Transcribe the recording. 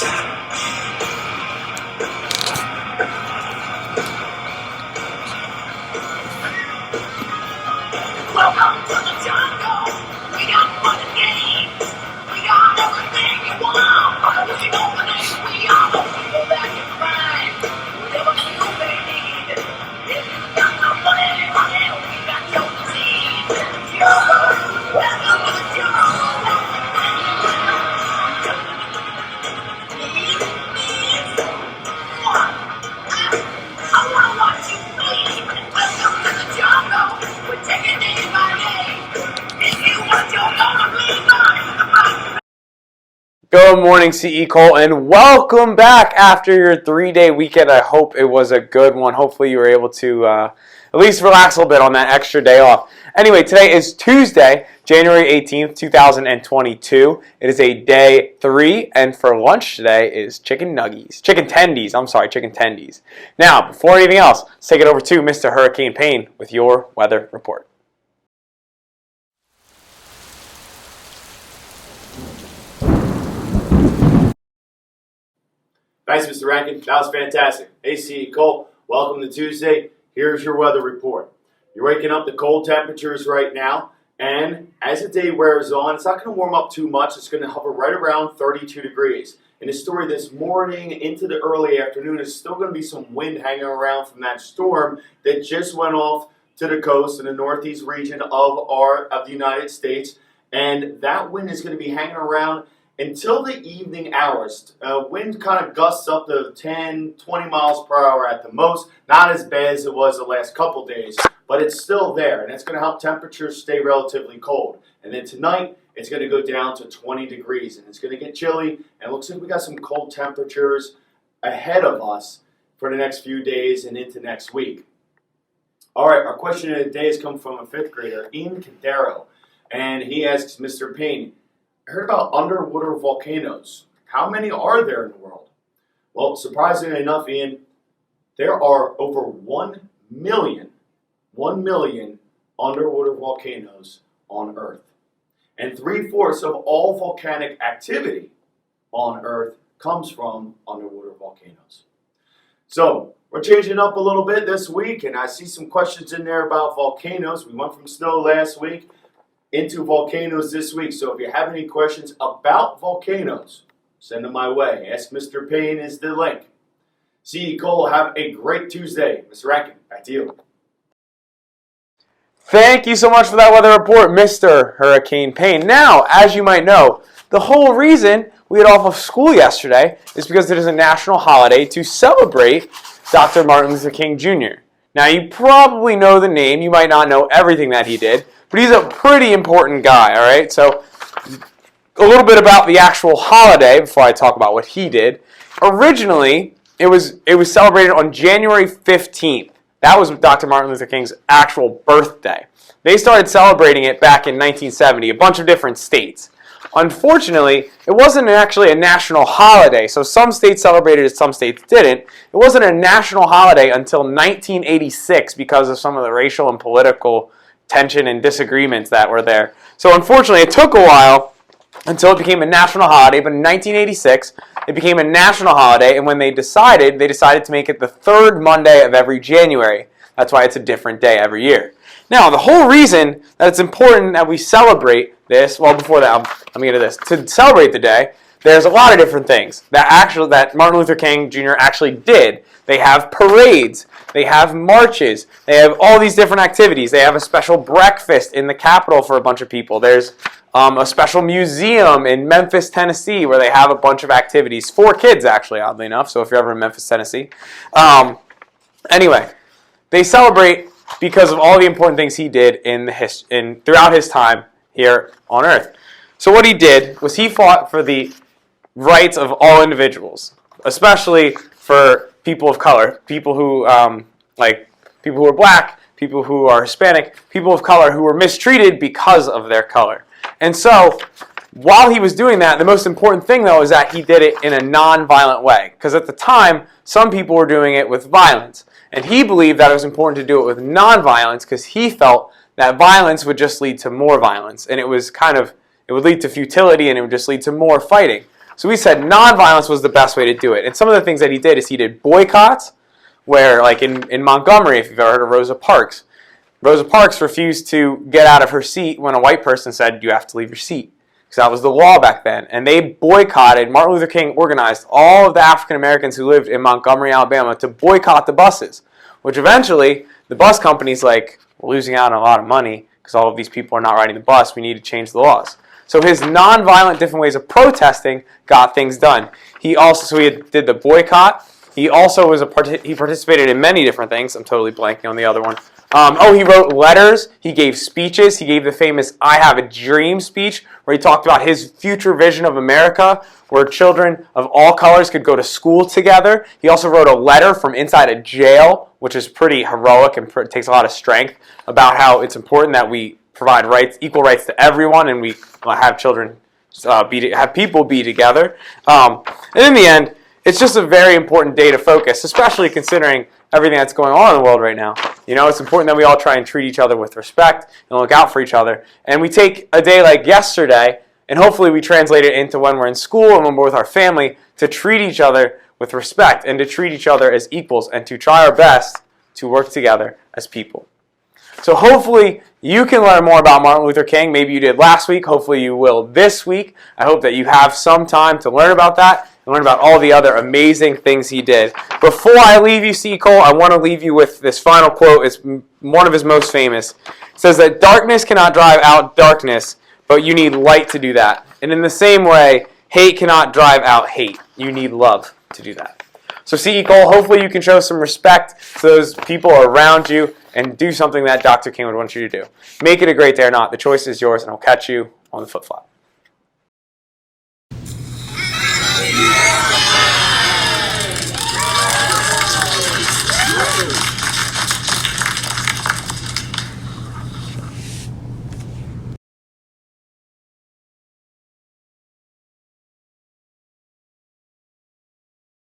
Welcome to the jungle. We got fun and games. We got everything you want. We dominate. We are the people that can find whatever you may need. If you got the money, we got your disease. Welcome to the jungle. I wanna watch you bleed. Welcome to the jungle. We're taking day by day. If you want your gonna bleed on. Good morning, CE Cole, and welcome back after your 3-day weekend. I hope it was a good one. Hopefully you were able to at least relax a little bit on that extra day off. Anyway, today is Tuesday, January 18th, 2022. It is a day 3, and for lunch today is chicken tendies. Now, before anything else, let's take it over to Mr. Hurricane Payne with your weather report. Thanks, Mr. Rankin. That was fantastic. Hey, CE Cole, welcome to Tuesday. Here's your weather report. You're waking up to cold temperatures right now, and as the day wears on, it's not going to warm up too much. It's going to hover right around 32 degrees. In the story this morning into the early afternoon, there's still going to be some wind hanging around from that storm that just went off to the coast in the northeast region of the United States, and that wind is going to be hanging around until the evening hours. Wind kind of gusts up to 10, 20 miles per hour at the most. Not as bad as it was the last couple days, but it's still there, and it's going to help temperatures stay relatively cold. And then tonight, it's going to go down to 20 degrees, and it's going to get chilly, and it looks like we got some cold temperatures ahead of us for the next few days and into next week. All right, our question of the day has come from a 5th grader, Ian Cadero, and he asks Mr. Payne, I heard about underwater volcanoes. How many are there in the world? Well, surprisingly enough, Ian, there are over 1 million underwater volcanoes on Earth. And 3/4 of all volcanic activity on Earth comes from underwater volcanoes. So, we're changing up a little bit this week, and I see some questions in there about volcanoes. We went from snow last week into volcanoes this week. So if you have any questions about volcanoes, send them my way. Ask Mr. Payne is the link. CE Cole, have a great Tuesday. Mr. Rankin, back to you. Thank you so much for that weather report, Mr. Hurricane Payne. Now, as you might know, the whole reason we had off of school yesterday is because it is a national holiday to celebrate Dr. Martin Luther King Jr. Now, you probably know the name. You might not know everything that he did, but he's a pretty important guy, all right? So, a little bit about the actual holiday before I talk about what he did. Originally, it was celebrated on January 15th. That was Dr. Martin Luther King's actual birthday. They started celebrating it back in 1970, a bunch of different states. Unfortunately, it wasn't actually a national holiday, so some states celebrated it, some states didn't. It wasn't a national holiday until 1986 because of some of the racial and political tension and disagreements that were there. So unfortunately, it took a while until it became a national holiday, but in 1986, it became a national holiday, and when they decided to make it the 3rd Monday of every January. That's why it's a different day every year. Now, the whole reason that it's important that we celebrate this, well, before that, let me get to this. To celebrate the day, there's a lot of different things that Martin Luther King Jr. actually did. They have parades, they have marches, they have all these different activities. They have a special breakfast in the Capitol for a bunch of people. There's a special museum in Memphis, Tennessee, where they have a bunch of activities for kids, actually, oddly enough. So if you're ever in Memphis, Tennessee. Anyway, they celebrate because of all the important things he did throughout his time here on Earth. So what he did was he fought for the rights of all individuals, especially for people of color, people who are black, people who are Hispanic, people of color who were mistreated because of their color. And so, while he was doing that, the most important thing, though, is that he did it in a non-violent way. Because at the time, some people were doing it with violence. And he believed that it was important to do it with non-violence because he felt that violence would just lead to more violence. And it would lead to futility and it would just lead to more fighting. So we said nonviolence was the best way to do it. And some of the things that he did is he did boycotts, where like in Montgomery, if you've ever heard of Rosa Parks refused to get out of her seat when a white person said, you have to leave your seat. Because that was the law back then. And they boycotted, Martin Luther King organized all of the African Americans who lived in Montgomery, Alabama to boycott the buses, which eventually the bus company's like, we're losing out on a lot of money because all of these people are not riding the bus. We need to change the laws. So his nonviolent different ways of protesting got things done. He did the boycott. He also he participated in many different things. I'm totally blanking on the other one. He wrote letters. He gave speeches. He gave the famous I Have a Dream speech where he talked about his future vision of America where children of all colors could go to school together. He also wrote a letter from inside a jail, which is pretty heroic and takes a lot of strength, about how it's important that we provide equal rights to everyone, and we have children have people be together. And in the end, it's just a very important day to focus, especially considering everything that's going on in the world right now. You know, it's important that we all try and treat each other with respect and look out for each other. And we take a day like yesterday, and hopefully we translate it into when we're in school and when we're with our family, to treat each other with respect and to treat each other as equals and to try our best to work together as people. So hopefully you can learn more about Martin Luther King. Maybe you did last week. Hopefully you will this week. I hope that you have some time to learn about that and learn about all the other amazing things he did. Before I leave you, C. Cole, I want to leave you with this final quote. It's one of his most famous. It says that darkness cannot drive out darkness, but you need light to do that. And in the same way, hate cannot drive out hate. You need love to do that. So C. Cole, hopefully you can show some respect to those people around you and do something that Dr. King would want you to do. Make it a great day or not. The choice is yours, and I'll catch you on the flip-flop.